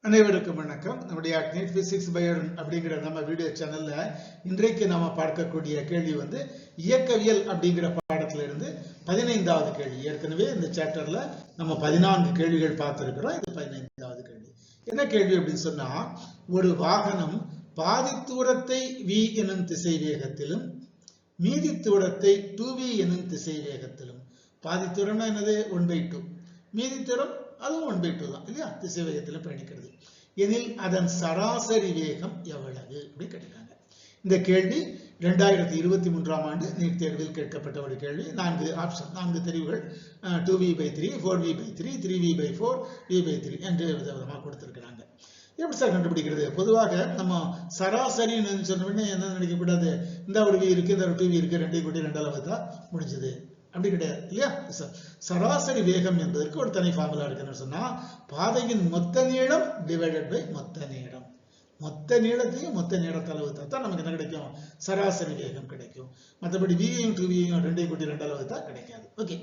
அனைவருக்கும் வணக்கம். நம்முடைய நீட் பிசிக்ஸ் பயோன் அப்படிங்கிற நம்ம வீடியோ சேனல்ல இன்றைக்கு நாம பார்க்கக்கூடிய கேள்வி இயக்கவியல் அப்படிங்கிற பாடத்துல இருந்து 15வது கேள்வி. ஏற்கனவே இந்த சாப்டர்ல நம்ம 14 கேள்விகள் பார்த்திருக்கிறோம். இது 15வது கேள்வி. என்ன கேள்வி அப்படின்னு சொன்னா, ஒரு வாகனம் பாதி தூரத்தை v எனும் திசை வேகத்திலும் மீதி தூரத்தை 2v எனும் திசை வேகத்திலும், பாதி தூரம்னா என்னது 1/2, மீதி தூரம் அதுவும் 1/2 தான் இல்லையா, திசை வேகத்தில் பயணிக்கிறது எனில் அதன் சராசரி வேகம் எவ்வளவு அப்படி கேட்டிருக்காங்க. இந்த கேள்வி 2023ஆம் ஆண்டு நீட் தேர்வில் கேட்கப்பட்ட ஒரு கேள்வி. 4 ஆப்ஷன், 4 தெரிவுகள், 2v/3, 4v/3, 3v/4, v/3 என்று விதவிதமாக கொடுத்திருக்கிறாங்க. எப்படி சார் கண்டுபிடிக்கிறது? பொதுவாக நம்ம சராசரின்னு சொன்ன உடனே என்ன நினைக்கக்கூடாது, இந்த ஒரு v இருக்கு, இந்த ஒரு 2v இருக்கு, ரெண்டையும் கூட்டி 2ஆல் வகுத்தா முடிஞ்சது அப்படி கிடையாது இல்லையா. சராசரி வேகம் என்பதற்கு ஒரு தனி ஃபார்முலா இருக்குன்னு சொன்னா, பாதையின் மொத்த நீளம் டிவைடட் பை மொத்த நேரம். மொத்த நீளத்தையும் மொத்த நேரத்தால் வகுத்தா தான் நமக்கு என்ன கிடைக்கும், சராசரி வேகம் கிடைக்கும். மற்றபடி v-யும் 2v-யும் ரெண்டையும் கூட்டி 2ஆல் வகுத்தா கிடைக்காது. ஓகே,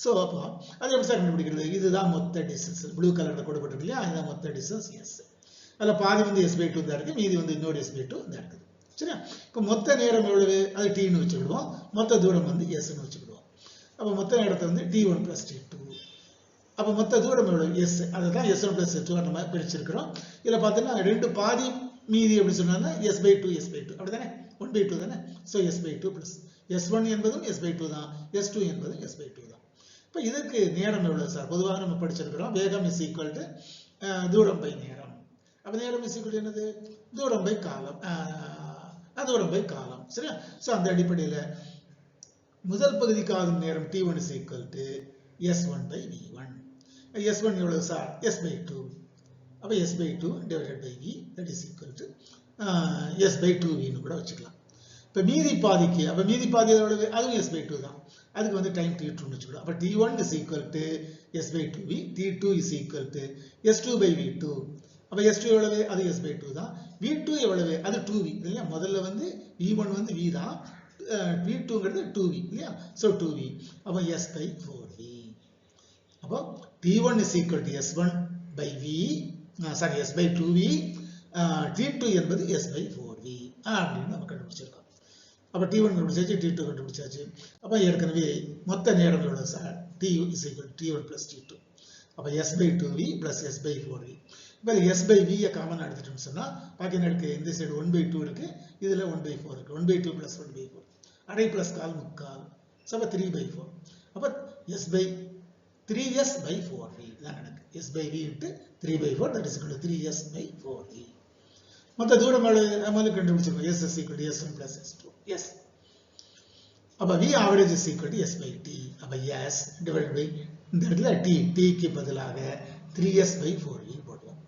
சோ அப்போ அது எப்படி சார் கண்டுபிடிக்கிறது? இதுதான் மொத்த டிஸ்டன்ஸ், ப்ளூ கலர்ல கொடுக்கப்பட்டிருக்கு இல்லையா, இதுதான் மொத்த டிஸ்டன்ஸ். எஸ், அதுல பாதி s/2 தான் இருக்கு, மீதி இன்னொரு s/2 தான் இருக்குது. சரியா? இப்போ மொத்த நேரம் எவ்வளவு, அது t-ன்னு வச்சுக்கிடுவோம், மொத்த தூரம் s-ன்னு வச்சுக்கிடுவோம். அப்போ மொத்த நேரத்தை t1 + t2. அப்போ மொத்த தூரம் எவ்வளவு s, அதுதான் s1 + s2 நம்ம பிரிச்சிருக்கிறோம். இதுல பார்த்தீங்கன்னா ரெண்டு பாதி மீதி எப்படி சொன்னா s/2 அப்படிதானே, 1/2 தானே. ஸோ s/2 + s1 என்பதும் s/2 தான், s2 என்பதும் s/2 தான். இப்போ இதற்கு நேரம் எவ்வளவு சார்? பொதுவாக நம்ம படிச்சிருக்கிறோம், வேகம் = தூரம் பை நேரம். அப்போ நேரம் = என்னது, தூரம் பை காலம், தூரம் பை காலம். சரியா? ஸோ அந்த அடிப்படையில் முதல் பகுதிக்காக நேரம் t1 = s1/v1. s1 எவ்வளவு சார்? s/2. அப்ப s/2 divided by v, that is equal to s/2v ன்னு கூட வச்சுக்கலாம். இப்ப மீதி பாதிக்கு, அப்ப மீதி பாதி எவ்வளவு, அதுவும் s/2 தான். அதுக்கு டைம் t2 ன்னு வச்சுக்கலாம். அப்ப t1 = s/2v, t2 = s2/v2. அப்ப s2 எவ்வளவு, அது s/2 தான். v2 எவ்வளவு, அது 2v இல்லையா. முதல்ல v1 v தான், v2ங்கிறது 2v இல்லையா. சோ 2v, அப்ப s/4v. அப்போ t1 = s1/v, sorry s/2v, t2 என்பது s/4v அப்படின்னு நம்ம கண்டுபிடிச்சிருக்கோம். அப்ப t1 கண்டுபிடிச்சாச்சு, t2 கண்டுபிடிச்சாச்சு. அப்ப ஏற்கனவே மொத்த நேரம் எவ்வளவு சார்? t1 + t2. அப்ப s/2v + s/4v. இப்போ s/v காமன் எடுத்துட்டோம்னு சொன்னா பாக்கி என்ன இருக்கு, இந்த சைடு 1/2 இருக்கு, இதுல 1/4 இருக்கு. 1/2 + 1/4, அரை பிளஸ் கால் முக்கால், அப்ப 3/4. அப்ப s/3s/4v தான் எனக்கு, s/v × 3/4, that is equal to 3s/4v. மொத்த தூரம் நம்மளுக்கு கண்டுபிடிச்சிருக்கோம், s = s1 + s2. எஸ், அப்ப v average = s/t. அப்ப s divided by இந்த இடத்துல t க்கு பதிலாக 3s/4v போடுவோம்.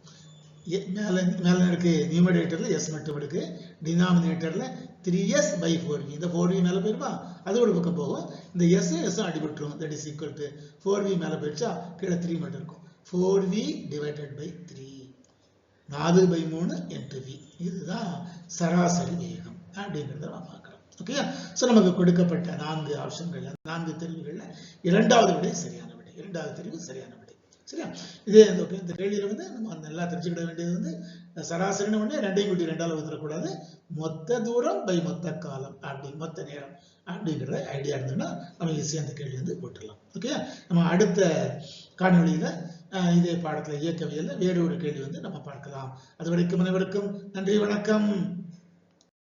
மேல இருக்கு நியூமரேட்டர்ல s மட்டும் இருக்கு, டினாமினேட்டர்ல 3s/4v. இந்த 4v மேல போயிருமா, அது ஒரு பக்கம் போகும். இந்த s s அடிபட்டுரும், that is equal to 4v மேல போயிடுச்சா, கீழே 3 மட்டும் இருக்கும். 4v divided by 3, 4/3 × v. இதுதான் சராசரி வேகம் அப்படிங்கறத நம்ம பார்க்கிறோம். ஓகே, சோ நமக்கு கொடுக்கப்பட்ட 4 ஆப்ஷன்கள், 4 தெரிவுகள்ல இரண்டாவது விடை சரியான விடை, இரண்டாவது தெரிவு சரியான விடை. சரியா? இதே இந்த கேள்வியில நம்ம நல்லா தெரிஞ்சுக்கிட வேண்டியது சராசரின்னு ஒண்ணு, ரெண்டையும் கூட்டி 2ஆல் வகுத்தரக்கூடாது, மொத்த தூரம் பை மொத்த காலம், அப்படி மொத்த நேரம் அப்படிங்கிற ஐடியா இருந்ததுன்னா நம்ம ஈஸியா அந்த கேள்வி போட்டுடலாம். ஓகே, நம்ம அடுத்த காணொளியில இதே பாடத்துல இயக்கவியல்ல வேறு ஒரு கேள்வி நம்ம பார்க்கலாம். அது வரைக்கும் அனைவருக்கும் நன்றி, வணக்கம்.